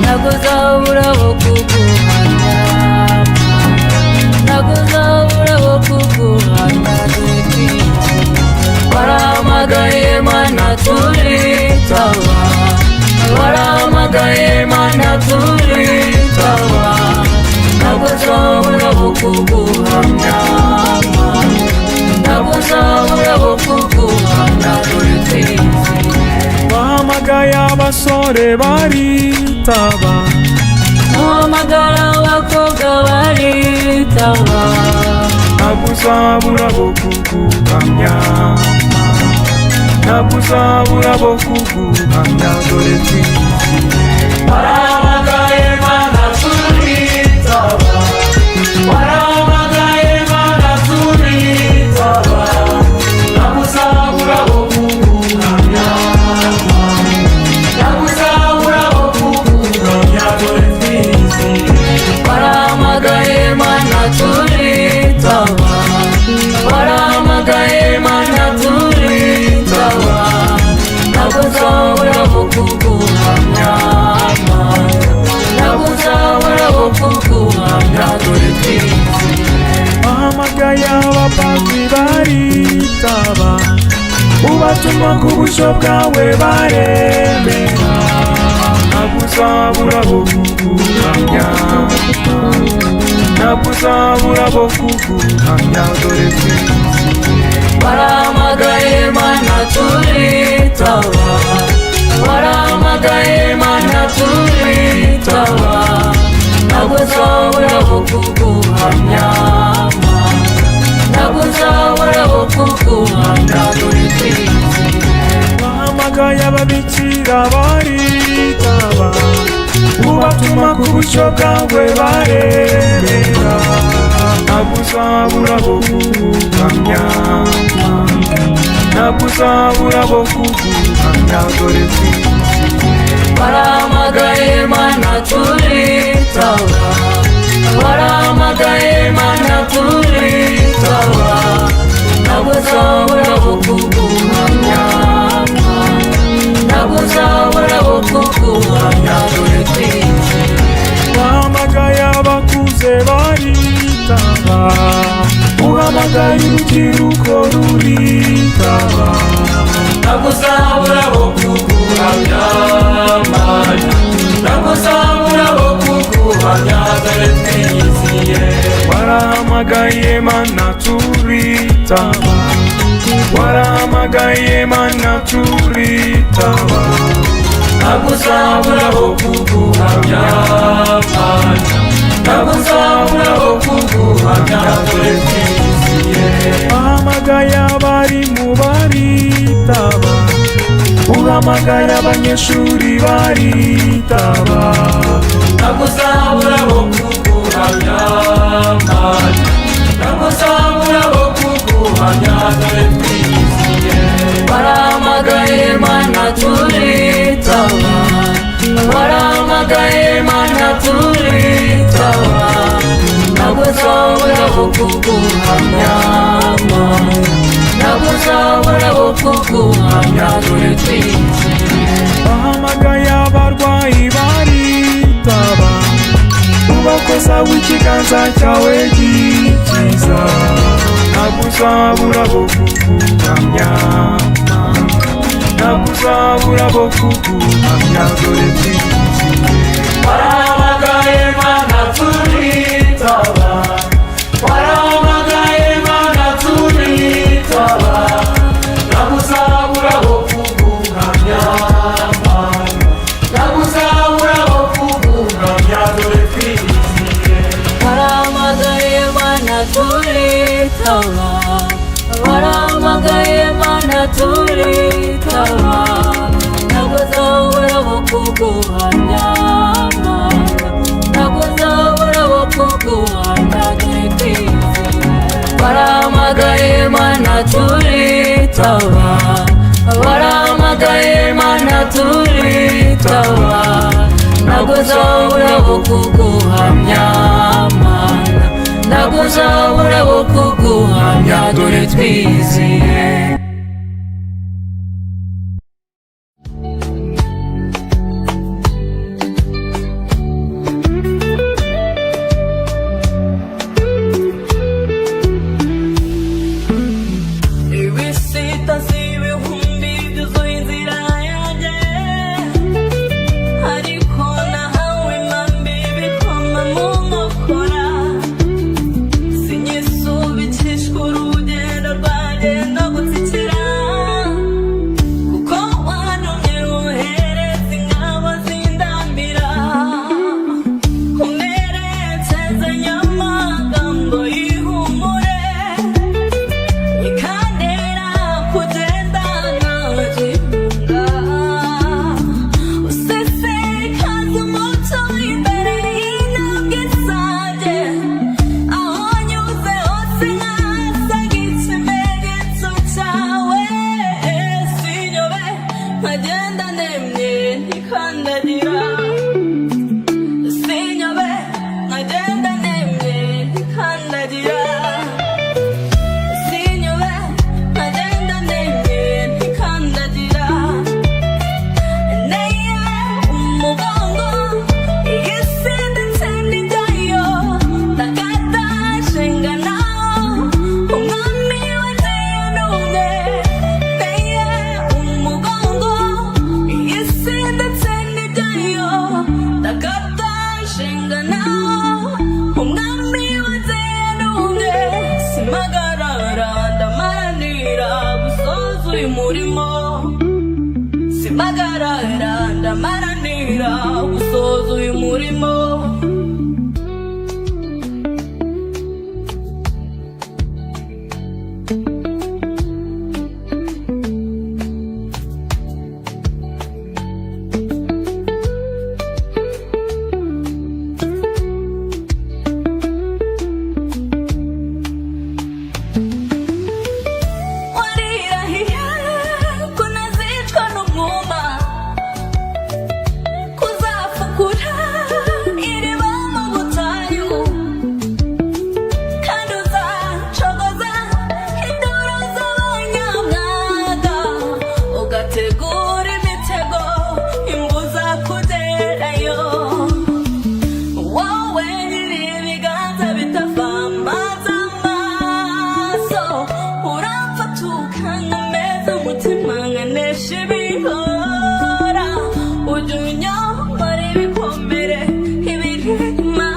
Nakuzabura wo kuguhamya, nakuzabura wo kuguhamya dore twinshi. Warahamagaye Mana turitaba, warahamagaye Mana turitaba. Nakuzabura wo kuguhamya, nakuzabura wo kuguhamya dore twinshi. Wahamagaye abasore baritaba, uhamagara abakobwa baritaba. nakuzabura bo kuguhamya, nakuzabura bo kuguhamya dore twinshi. Warahamagaye Mana turitaba, warahamagaye Mana turitaba. Nakuzabura wo kuguhamya, nakuzabura wo kuguhamya dore twinshi. Warahamagaye Mana turitaba, warahamagaye Mana turitaba. Nakuzabura wo kuguhamya, nakuzabura wo kuguhamya dore twinshi. Wahamagaye abapadiri baritaba, ubatuma ku bushyo bwawe baremera. Nakuzabura bo kuguhamya, nakuzabura bo kuguhamya dore twinshi. Warahamagaye Mana turitaba, warahamagaye Mana turitaba. Nakuzabura wo kuguhamya, nakuzabura wo kuguhamya dore twinshi. Wahamagaye ababikira baritaba, ubatuma ku bushyo bwawe baremera. Nakuzabura bo kuguhamya, nakuzabura bo kuguhamya dore twinshi. Warahamagaye Mana turitaba, warahamagaye Mana turitaba. Nakuzabura wo kuguhamya, nakuzabura wo kuguhamya dore twinshi. Wahamagaye abakuze baritaba, uhamagaye urubyiruko ruritaba. Nakuzabura wo kuguhamya Mana, nakuzabura wo kuguhamya dore twinshi. Warahamagaye Mana turitaba, warahamagaye Mana turitaba. Nakuzabura wo kuguhamya Mana, nakuzabura wo kuguhamya dore twinshi. Wahamagaye abarimu baritaba, uhamagaye abanyeshuri baritaba. Nakuzabura wo kuguhamya Mana, nakuzabura wo kuguhamya dore twinshi. Warahamagaye Mana turitaba, warahamagaye Mana turitaba. Nakuzabura wo kuguhamya Mana, nakuzabura wo kuguhamya dore twinshi. Wahamagaye abarwayi baritaba, ubakozaho ikiganza cyawe gikiza. Nakuzabura bo kuguhamya, nakuzabura bo kuguhamya dore twinshi. Warahamagaye Mana turitaba, warahamagaye Mana turitaba. Nakuzabura wo kuguhamya Mana, nakuzabura wo kuguhamya dore twinshi. Warahamagaye Mana turitaba, warahamagaye Mana turitaba. Nakuzabura wo kuguhamya Mana, nakuzabura wo kuguhamya dore twinshi. Warahamagaye Mana turitaba, warahamagaye Mana turitaba. Nakuzabura wo kuguhamya Mana, nakuzabura wo kuguhamya dore twiziye. nkagenda nemye ntikandagira sinyobe nkagenda nemye ntikandagira sinyobe nkagenda nemye ntikandagira neye umugongo iyi si ndetse n'ijyayo ndakata nshinga nawo umwami wateye n'umwe neye umugongo iyi si ndetse n'ijyayo ndakata nshinga nawo umwami wateye n'umwe simpagarara ndamaranira gusoza uyu murimo simpagarara ndamaranira gusoza uyu murimo warirahiye ko nazicwa n'umwuma kuzafukura iriba mu butayu kandi uzacogoza induru z'abanyamwaga ugategura imitego imbuza kugerayo wowe nyiri ibiganza bitavamaza amaso uramfata ukankomeza umutima nkanesha ibihora ujya unyobora ibikomere ibiri inyuma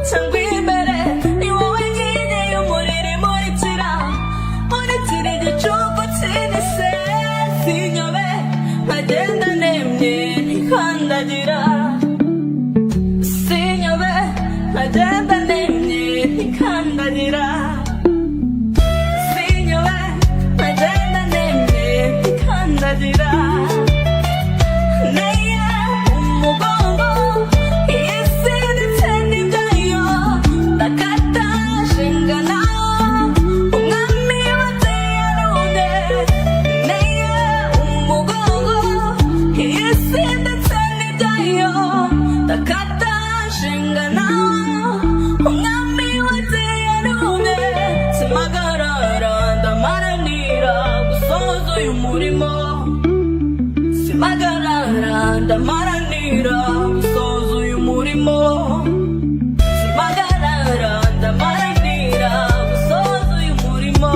cyangwa imbere ni wowe nkingi y'umuriro imurikira igicuku kinise sinyobe nkagenda nemye ntikandagira sinyobe nkagenda nemye ntikandagira sinyobe nkagenda nemye ntikandagira neye umugongo iyi si ndetse n'ibyayo ndakata nshinga nawo umwami wateye n'umwe neye umugongo iyi si ndetse n'ibyayo ndakata nshinga nawo umwami wateye n'umwe simpagarara ndamaranira gusoza uyu murimo simpagarara ndamaranira gusoza uyu murimo simpagarara ndamaranira gusoza uyu murimo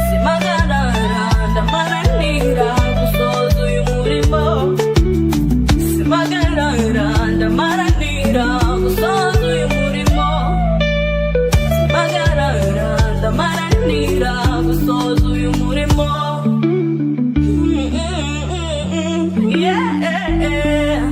simpagarara ndamaranira gusoza uyu murimo simpagarara ndamaranira gusoza uyu murimo simpagarara ndamaranira gusoza uyu murimo yeah.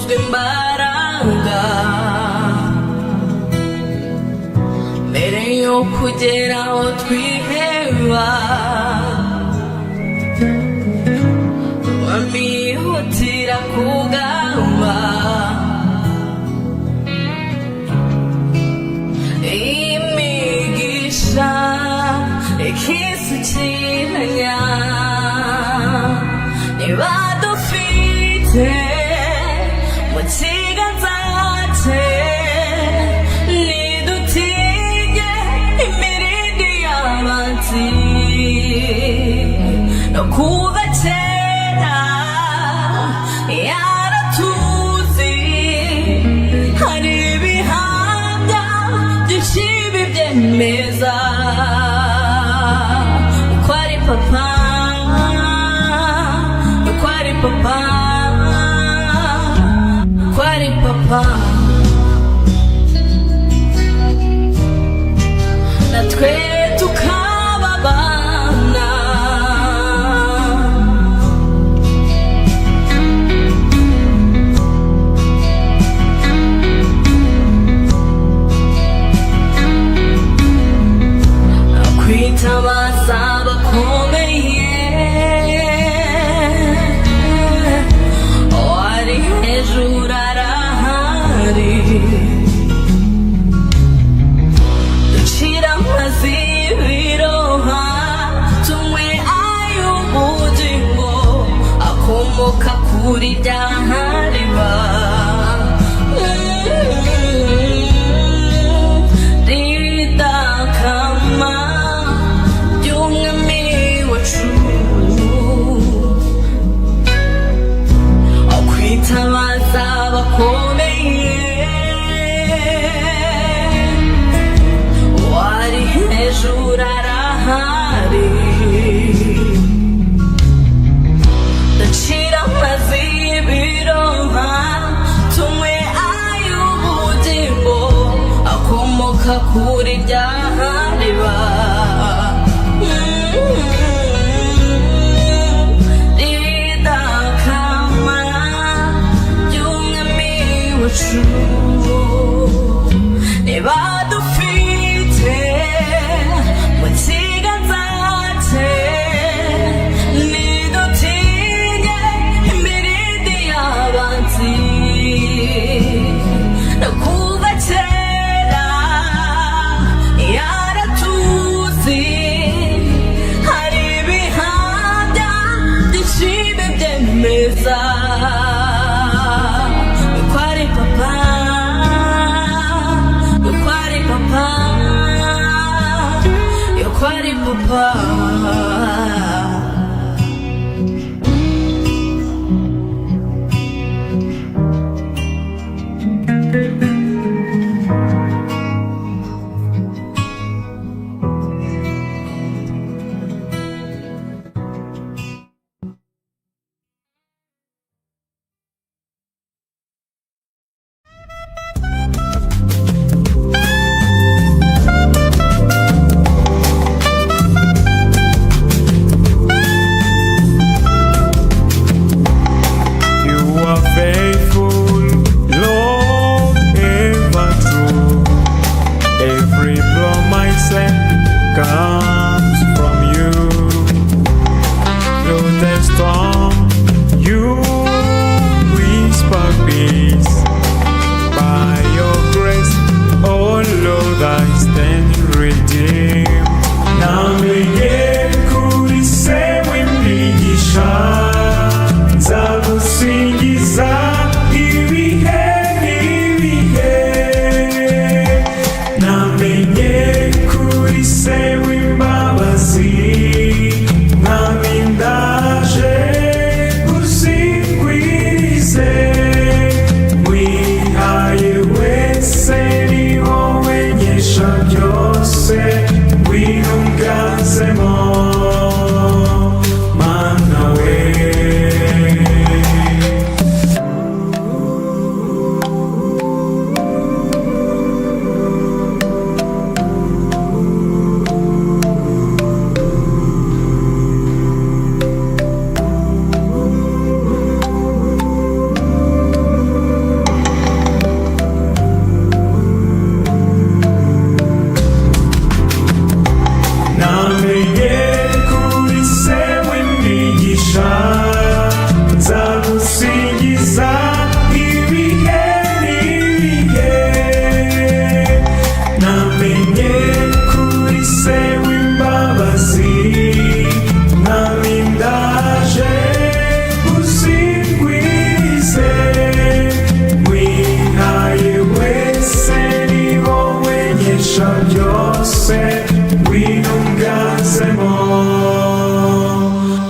twuzwe imbaraga mbere yo kugera aho twiheba bamihutira kugamba imigisha ikisukiranya niba dufite mu kiganza cye nidutinye imirindi y'abanzi no kuva kera yaratuzi hari ibihamya byinshi bibyemeza uko ari papa uko ari papa uko ari papa natwe tukaba abana kwitabaza bakomeye wari hejuru arahari ducira amazi biroha tumwe ay'ubugingo akomoka kuri rya hariba ridakama ry'umwami wacu kwitabaza bakomeye wari hejuru arahari ducira amazi biroha tumwe ay'ubugingo akomoka kuri rya hariba ridakama ry'umwami wacu niba dufite mu kiganza cye nidutinye imirindi y'abanzi no kuva kera yaratuzi hari ibihamya byinshi bibyemeza uko ari papa uko ari papa uko ari papa You are faithful, Lord, ever true. Every promise comes from you. Through the storm, you whisper peace. By your grace, oh Lord, I stand redeemed. Namenye kuri se w'imigisha, nzagusingiza ibihe n'ibihe. Namenye kuri se w'imbabazi, mwami ndaje ngusigwirize. Wihaye wese ni wowe nkesha byose. nzagusingiza ibihe n'ibihe. Namenye kuri se w'imbabazi, mwami ndaje uzingwirize. Wihaye wese ni wowe nkesha byose, ngwino unganzemo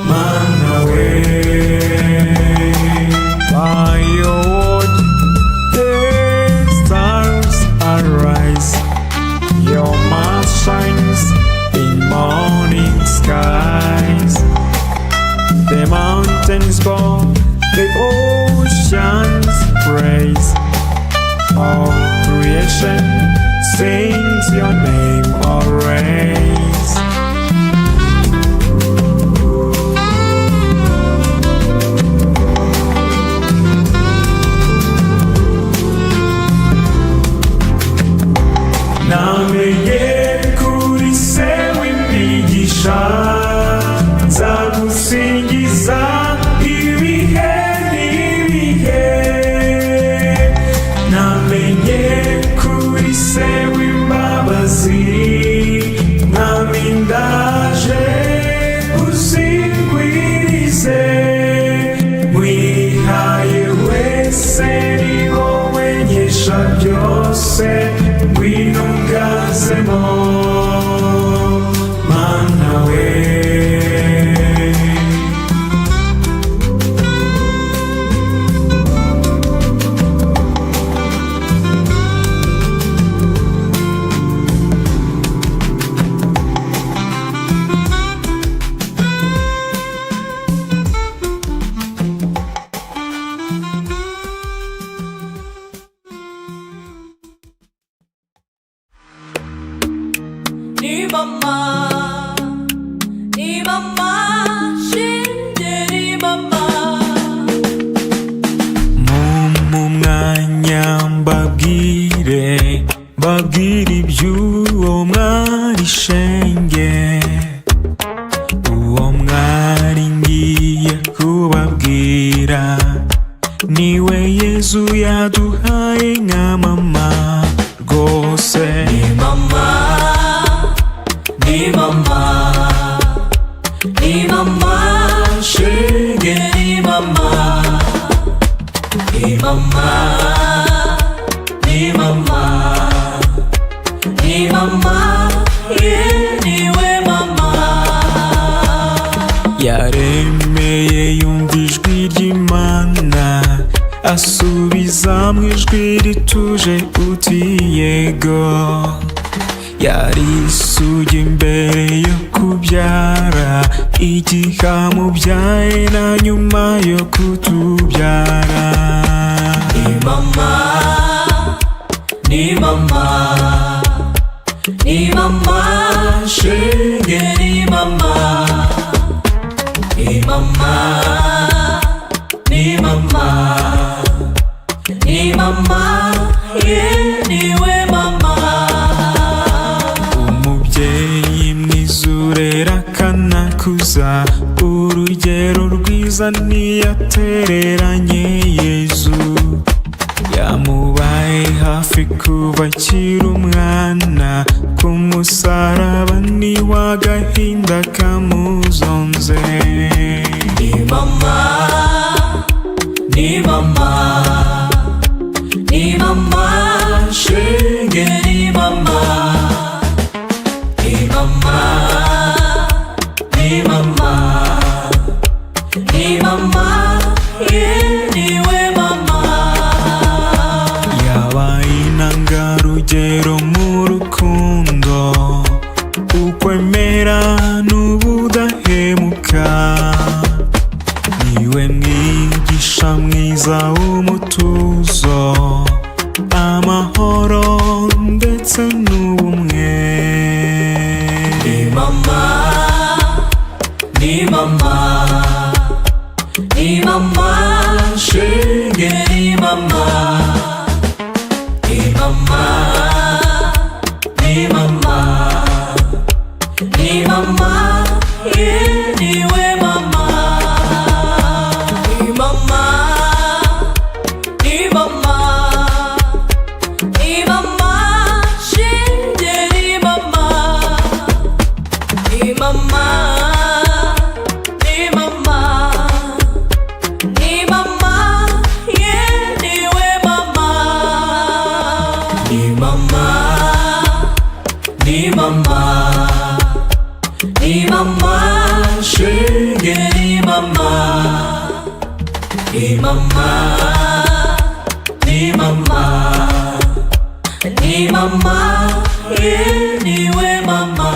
mana we. By your word the stars arise, your mouth shines in morning skies. The mountains bow, the oceans praise, all creation sings your name always. Namenye kuri se w'imigisha, nzagusingiza ibihe n'ibihe. Namenye kuri se w'imbabazi, mwami ndaje uzingwirize. Wihaye wese ni wowe nkesha byose, ngwino unganzemo mana we. Ni mama, shinge ni mama. Mu mwanya mbabwire iby'uwo mwari shenge, uwo mwari ngiye kubabwira niwe Yezu yaduhaye nka mama rwose. Ni mama, shinge ni mama. Ni mama, niwe mama. Yaremeye yumva ijwi ry'Imana, asubiza mu ijwi rituje uti yego. Yari isugi imbere yo kubyara, igihe amubyaye na nyuma yo kutubyara. Ni mama, shinge ni mama. Ni mama, niwe mama. Umubyeyi mwiza urera akanakuza, urugero rwiza ntiyatereranye Yezu. Yamubaye hafi kuva akiri umwana, ku musaraba niwe agahinda kamuzonze. Ni mama, shinge ni mama. Ni mama, niwe mama. Yabaye intangarugero mu rukundo, ukwemera n'ubudahemuka. Niwe mwigisha mwiza w'umutuzo, amahoro ndetse n'ubumwe. Ni mama, shinge ni mama. Ni mama, niwe mama. Ni mama. ni mama, ni mama, ni mama, yeah, niwe mama.